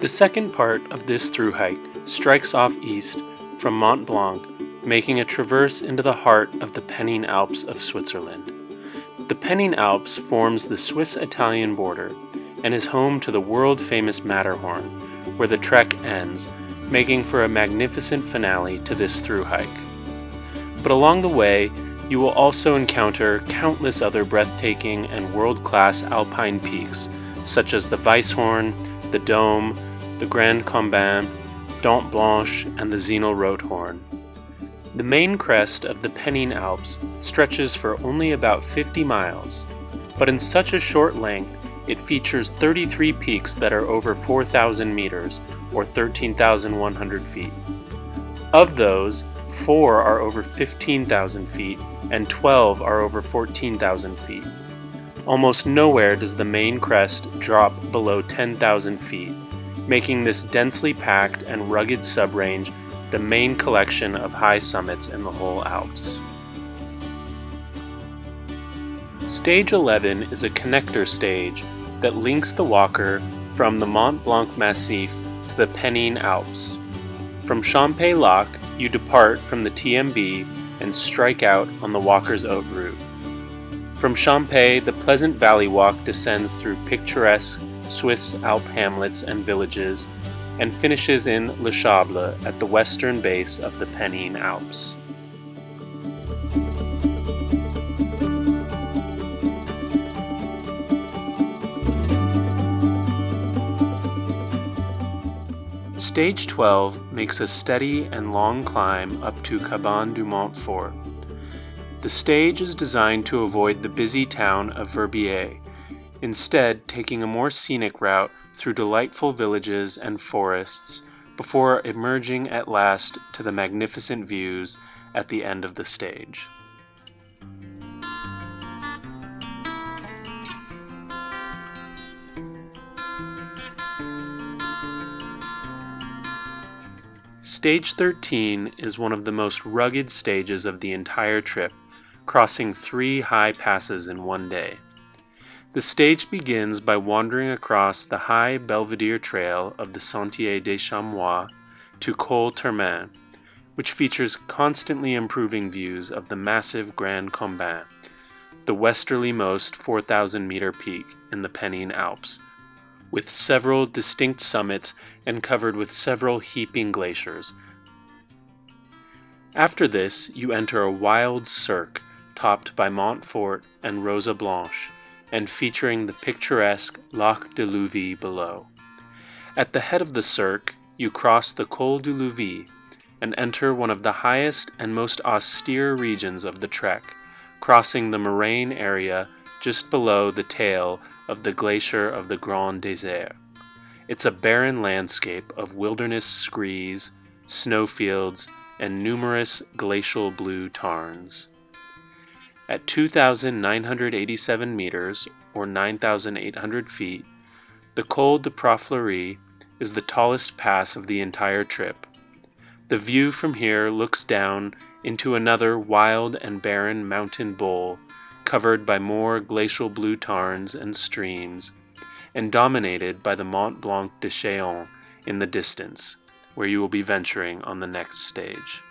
The second part of this thru-hike strikes off east from Mont Blanc, making a traverse into the heart of the Pennine Alps of Switzerland. The Pennine Alps forms the Swiss-Italian border and is home to the world-famous Matterhorn, where the trek ends, making for a magnificent finale to this thru-hike. But along the way, you will also encounter countless other breathtaking and world-class alpine peaks, such as the Weisshorn, the Dome, the Grand Cabane, Dent Blanche, and the Zinal Rothorn. The main crest of the Pennine Alps stretches for only about 50 miles, but in such a short length, it features 33 peaks that are over 4,000 meters, or 13,100 feet. Of those, 4 are over 15,000 feet, and 12 are over 14,000 feet. Almost nowhere does the main crest drop below 10,000 feet, making this densely packed and rugged subrange the main collection of high summits in the whole Alps. Stage 11 is a connector stage that links the walker from the Mont Blanc Massif to the Pennine Alps. From Champex you depart from the TMB and strike out on the walker's Haute route. From Champex, the pleasant valley walk descends through picturesque Swiss Alp hamlets and villages, and finishes in Le Châble at the western base of the Pennine Alps. Stage 12 makes a steady and long climb up to Cabane du Mont Blanc. The stage is designed to avoid the busy town of Verbier, instead taking a more scenic route through delightful villages and forests before emerging at last to the magnificent views at the end of the stage. Stage 13 is one of the most rugged stages of the entire trip, crossing 3 high passes in one day. The stage begins by wandering across the high Belvedere Trail of the Sentier des Chamois to Col Termin, which features constantly improving views of the massive Grand Cabane, the westerlymost 4,000-meter peak in the Pennine Alps, with several distinct summits and covered with several heaping glaciers. After this, you enter a wild cirque topped by Montfort and Rosa Blanche, and featuring the picturesque Lac de Louvie below. At the head of the cirque, you cross the Col du Louvie and enter one of the highest and most austere regions of the trek, crossing the moraine area just below the tail of the glacier of the Grand Désert. It's a barren landscape of wilderness screes, snowfields, and numerous glacial blue tarns. At 2,987 meters, or 9,800 feet, the Col de Prafleuri is the tallest pass of the entire trip. The view from here looks down into another wild and barren mountain bowl, covered by more glacial blue tarns and streams, and dominated by the Mont Blanc de Châlons in the distance, where you will be venturing on the next stage.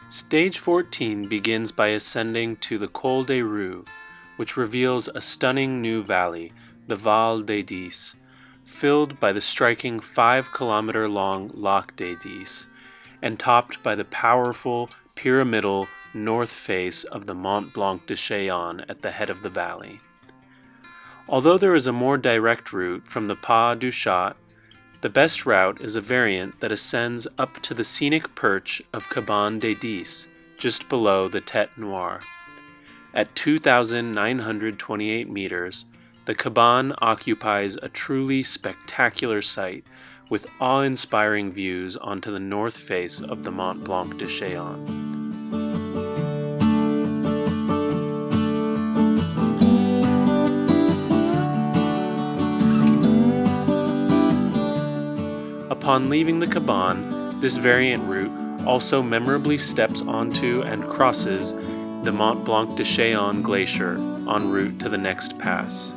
Stage 14 begins by ascending to the Col des Roux, which reveals a stunning new valley, the Val des Dix, filled by the striking 5-kilometer-long Lac des Dix, and topped by the powerful, pyramidal north face of the Mont Blanc de Châlons at the head of the valley. Although there is a more direct route from the Pas du Chat, the best route is a variant that ascends up to the scenic perch of Cabane des Dix, just below the Tête Noire. At 2,928 meters, the Cabane occupies a truly spectacular site with awe-inspiring views onto the north face of the Mont Blanc de Châlons. Upon leaving the Cabane, this variant route also memorably steps onto and crosses the Mont Blanc de Chêne glacier en route to the next pass.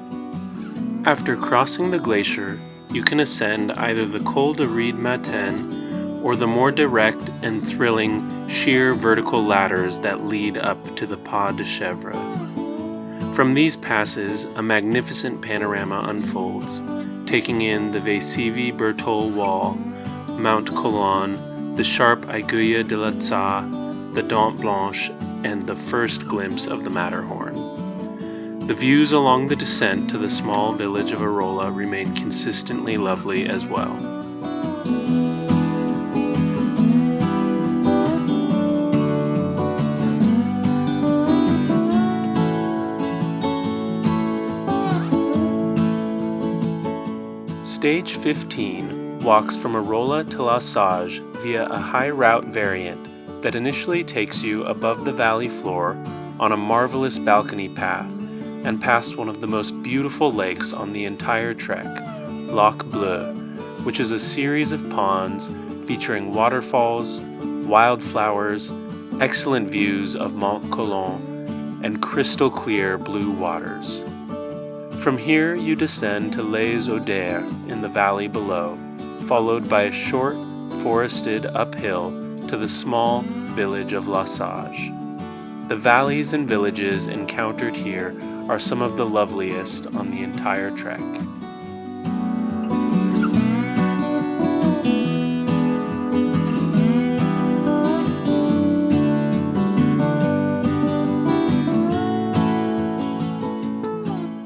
After crossing the glacier, you can ascend either the Col de Ried Matin or the more direct and thrilling sheer vertical ladders that lead up to the Pas de Chèvre. From these passes, a magnificent panorama unfolds, taking in the Vesivie Berthold Wall, Mount Colonne, the sharp Aiguille de la Tsa, the Dent Blanche, and the first glimpse of the Matterhorn. The views along the descent to the small village of Arolla remain consistently lovely as well. Stage 15 walks from Arolla to La Sage via a high route variant that initially takes you above the valley floor on a marvelous balcony path and past one of the most beautiful lakes on the entire trek, Lac Bleu, which is a series of ponds featuring waterfalls, wildflowers, excellent views of Mont Colonne, and crystal clear blue waters. From here you descend to Les Auders in the valley below, followed by a short, forested uphill to the small village of La Sage. The valleys and villages encountered here are some of the loveliest on the entire trek.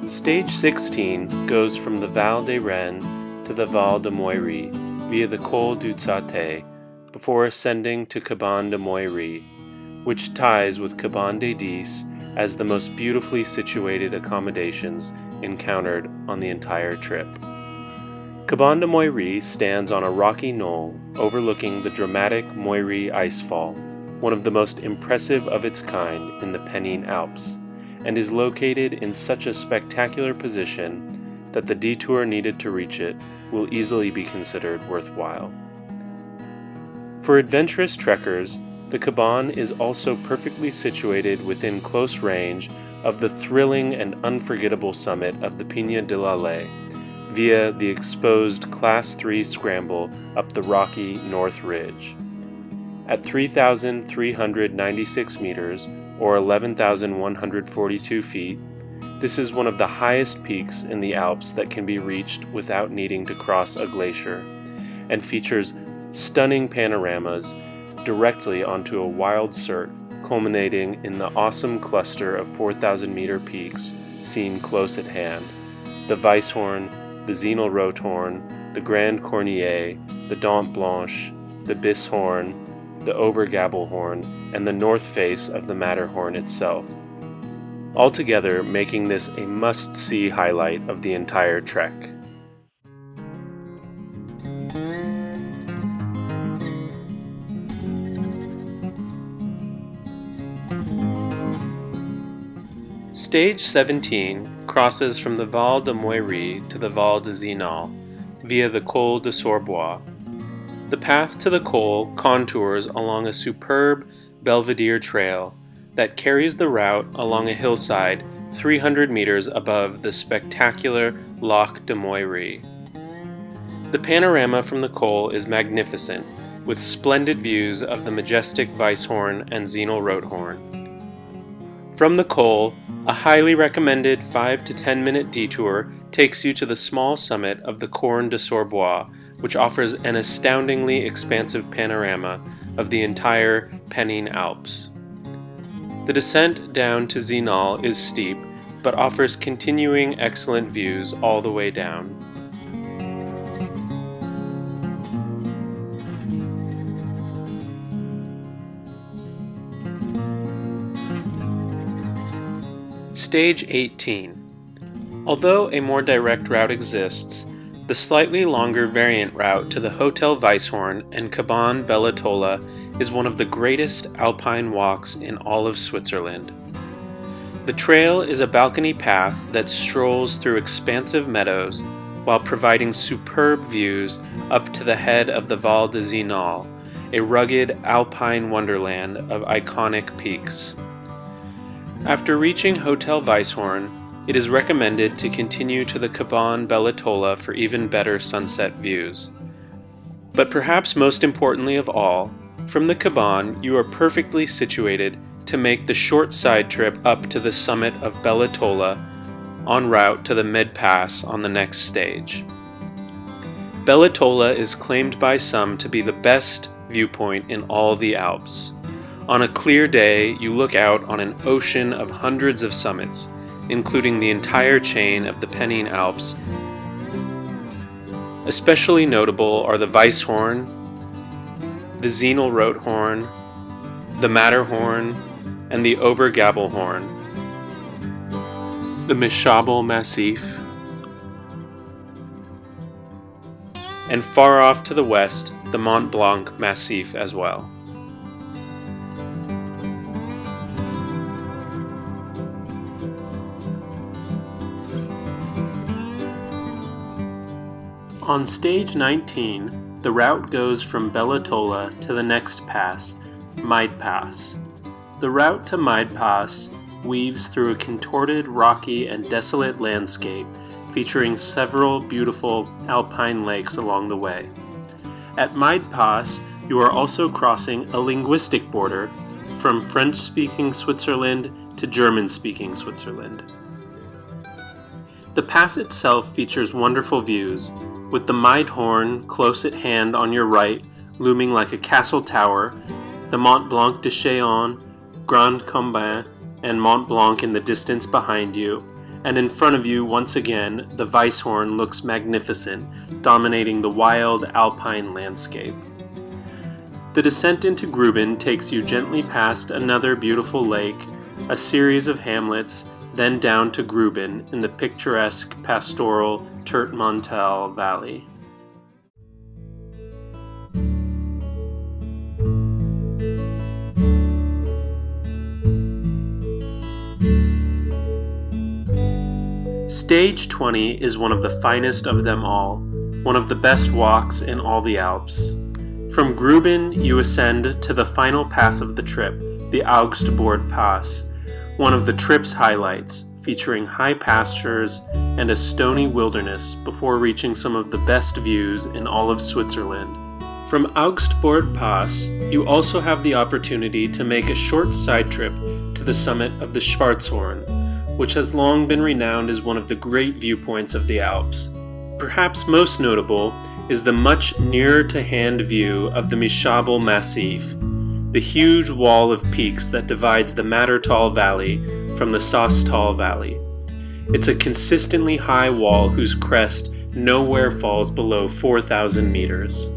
Stage 16 goes from the Val des Rennes to the Val de Moiry via the Col du Tsate before ascending to Cabane de Moiry, which ties with Cabane des Dix as the most beautifully situated accommodations encountered on the entire trip. Cabane de Moiry stands on a rocky knoll overlooking the dramatic Moiry icefall, one of the most impressive of its kind in the Pennine Alps, and is located in such a spectacular position that the detour needed to reach it will easily be considered worthwhile. For adventurous trekkers, the Cabane is also perfectly situated within close range of the thrilling and unforgettable summit of the Pigne de la Laye via the exposed Class 3 scramble up the rocky North Ridge. At 3,396 meters, or 11,142 feet, this is one of the highest peaks in the Alps that can be reached without needing to cross a glacier, and features stunning panoramas directly onto a wild cirque culminating in the awesome cluster of 4,000-meter peaks seen close at hand: the Weisshorn, the Zinal Rothorn, the Grand Cornier, the Dent Blanche, the Bisshorn, the Obergabelhorn, and the north face of the Matterhorn itself, altogether making this a must-see highlight of the entire trek. Stage 17 crosses from the Val de Moiry to the Val de Zinal via the Col de Sorbois. The path to the col contours along a superb Belvedere trail that carries the route along a hillside 300 meters above the spectacular Lac de Moiry. The panorama from the col is magnificent, with splendid views of the majestic Weisshorn and Zinal Rothorn. From the col, a highly recommended 5 to 10 minute detour takes you to the small summit of the Corne de Sorbois, which offers an astoundingly expansive panorama of the entire Pennine Alps. The descent down to Zinal is steep, but offers continuing excellent views all the way down. Stage 18. Although a more direct route exists, the slightly longer variant route to the Hotel Weisshorn and Cabane Bella Tola is one of the greatest alpine walks in all of Switzerland. The trail is a balcony path that strolls through expansive meadows while providing superb views up to the head of the Val de Zinal a rugged alpine wonderland of iconic peaks. After reaching Hotel Weisshorn, it is recommended to continue to the Cabane Bella Tola for even better sunset views. But perhaps most importantly of all, from the Cabane you are perfectly situated to make the short side trip up to the summit of Bella Tola en route to the mid-pass on the next stage. Bella Tola is claimed by some to be the best viewpoint in all the Alps. On a clear day, you look out on an ocean of hundreds of summits, including the entire chain of the Pennine Alps. Especially notable are the Weisshorn, the Zinal Rothhorn, the Matterhorn, and the Obergabelhorn, the Châble Massif, and far off to the west, the Mont Blanc Massif as well. On stage 19, the route goes from Bella Tola to the next pass, Maid Pass. The route to Maid Pass weaves through a contorted, rocky, and desolate landscape featuring several beautiful alpine lakes along the way. At Maid Pass, you are also crossing a linguistic border from French-speaking Switzerland to German-speaking Switzerland. The pass itself features wonderful views, with the Matterhorn close at hand on your right, looming like a castle tower, the Mont Blanc de Châble, Grand Cabane, and Mont Blanc in the distance behind you, and in front of you once again, the Weisshorn looks magnificent, dominating the wild alpine landscape. The descent into Gruben takes you gently past another beautiful lake, a series of hamlets, then down to Gruben in the picturesque pastoral Turtmontal Valley. Stage 20 is one of the finest of them all, one of the best walks in all the Alps. From Gruben you ascend to the final pass of the trip, the Augstbord Pass, one of the trip's highlights, featuring high pastures and a stony wilderness before reaching some of the best views in all of Switzerland. From Augstbord Pass, you also have the opportunity to make a short side trip to the summit of the Schwarzhorn, which has long been renowned as one of the great viewpoints of the Alps. Perhaps most notable is the much nearer to hand view of the Châble Massif, the huge wall of peaks that divides the Mattertal Valley from the Saastal Valley. It's a consistently high wall whose crest nowhere falls below 4,000 meters.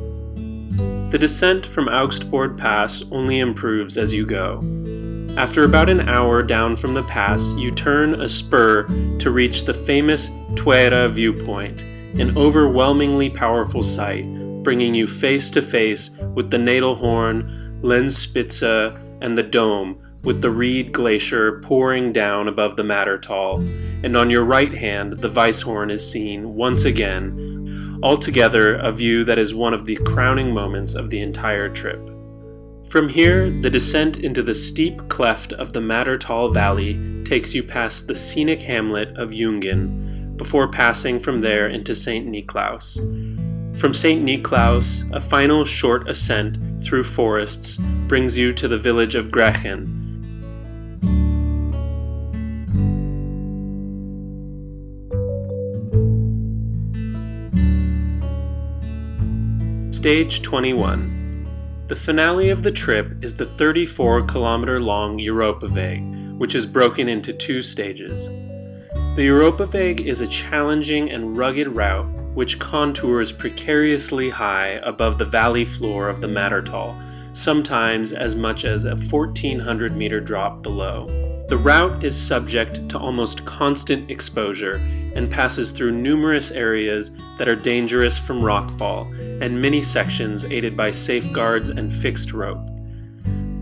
The descent from Augstbord Pass only improves as you go. After about an hour down from the pass, you turn a spur to reach the famous Tuera viewpoint, an overwhelmingly powerful sight, bringing you face to face with the Nadelhorn, Lenzspitze, and the Dome, with the Ried Glacier pouring down above the Mattertal, and on your right hand the Weisshorn is seen once again, altogether a view that is one of the crowning moments of the entire trip. From here, the descent into the steep cleft of the Mattertal Valley takes you past the scenic hamlet of Jungen, before passing from there into St. Niklaus. From St. Niklaus, a final short ascent through forests brings you to the village of Grächen. Stage 21. The finale of the trip is the 34-kilometer-long Europa Hut, which is broken into two stages. The Europa Hut is a challenging and rugged route which contours precariously high above the valley floor of the Mattertal, sometimes as much as a 1,400-meter drop below. The route is subject to almost constant exposure and passes through numerous areas that are dangerous from rockfall and many sections aided by safeguards and fixed rope.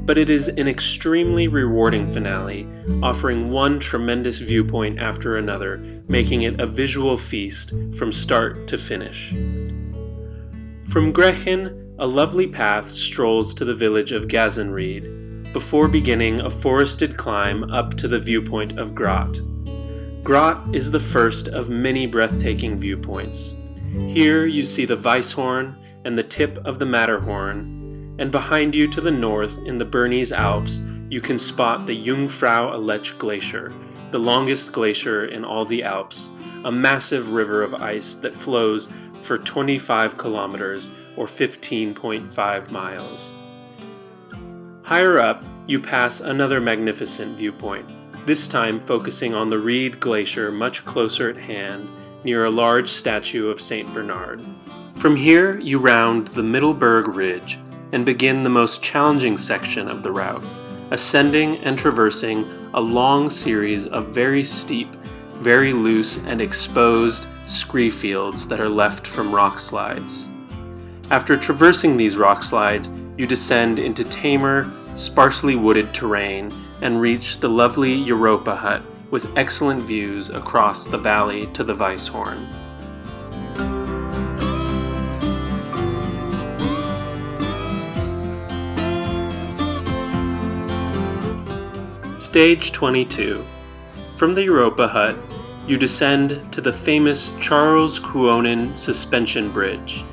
But it is an extremely rewarding finale, offering one tremendous viewpoint after another, making it a visual feast from start to finish. From Grächen, a lovely path strolls to the village of Gazenried, before beginning a forested climb up to the viewpoint of Grot. Grot is the first of many breathtaking viewpoints. Here you see the Weisshorn and the tip of the Matterhorn, and behind you to the north in the Bernese Alps you can spot the Jungfrau Aletsch Glacier, the longest glacier in all the Alps, a massive river of ice that flows for 25 kilometers or 15.5 miles. Higher up, you pass another magnificent viewpoint, this time focusing on the Ried Glacier much closer at hand, near a large statue of St. Bernard. From here, you round the Mittelberg Ridge and begin the most challenging section of the route, ascending and traversing a long series of very steep, very loose and exposed scree fields that are left from rock slides. After traversing these rock slides, you descend into tamer, sparsely wooded terrain and reach the lovely Europa Hut with excellent views across the valley to the Weisshorn. Stage 22. From the Europa Hut, you descend to the famous Charles Kruonen Suspension Bridge.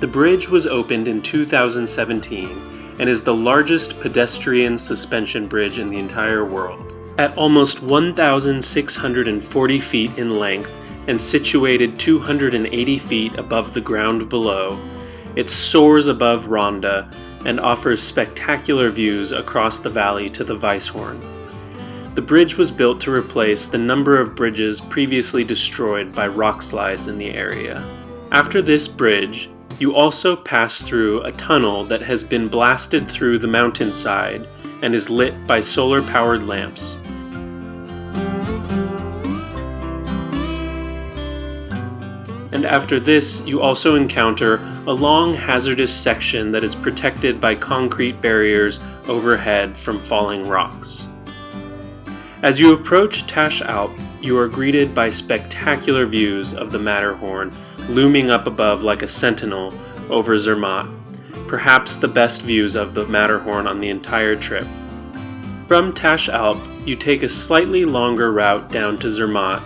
The bridge was opened in 2017 and is the largest pedestrian suspension bridge in the entire world. At almost 1,640 feet in length and situated 280 feet above the ground below, it soars above Ronda and offers spectacular views across the valley to the Weisshorn. The bridge was built to replace the number of bridges previously destroyed by rock slides in the area. After this bridge, you also pass through a tunnel that has been blasted through the mountainside and is lit by solar-powered lamps. And after this, you also encounter a long hazardous section that is protected by concrete barriers overhead from falling rocks. As you approach Tash Alp, you are greeted by spectacular views of the Matterhorn looming up above like a sentinel over Zermatt, perhaps the best views of the Matterhorn on the entire trip. From Tash Alp, you take a slightly longer route down to Zermatt,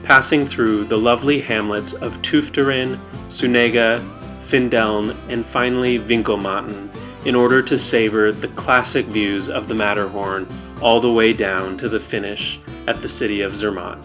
passing through the lovely hamlets of Tufteren, Sunega, Findeln, and finally Winkelmatten, in order to savor the classic views of the Matterhorn all the way down to the finish at the city of Zermatt.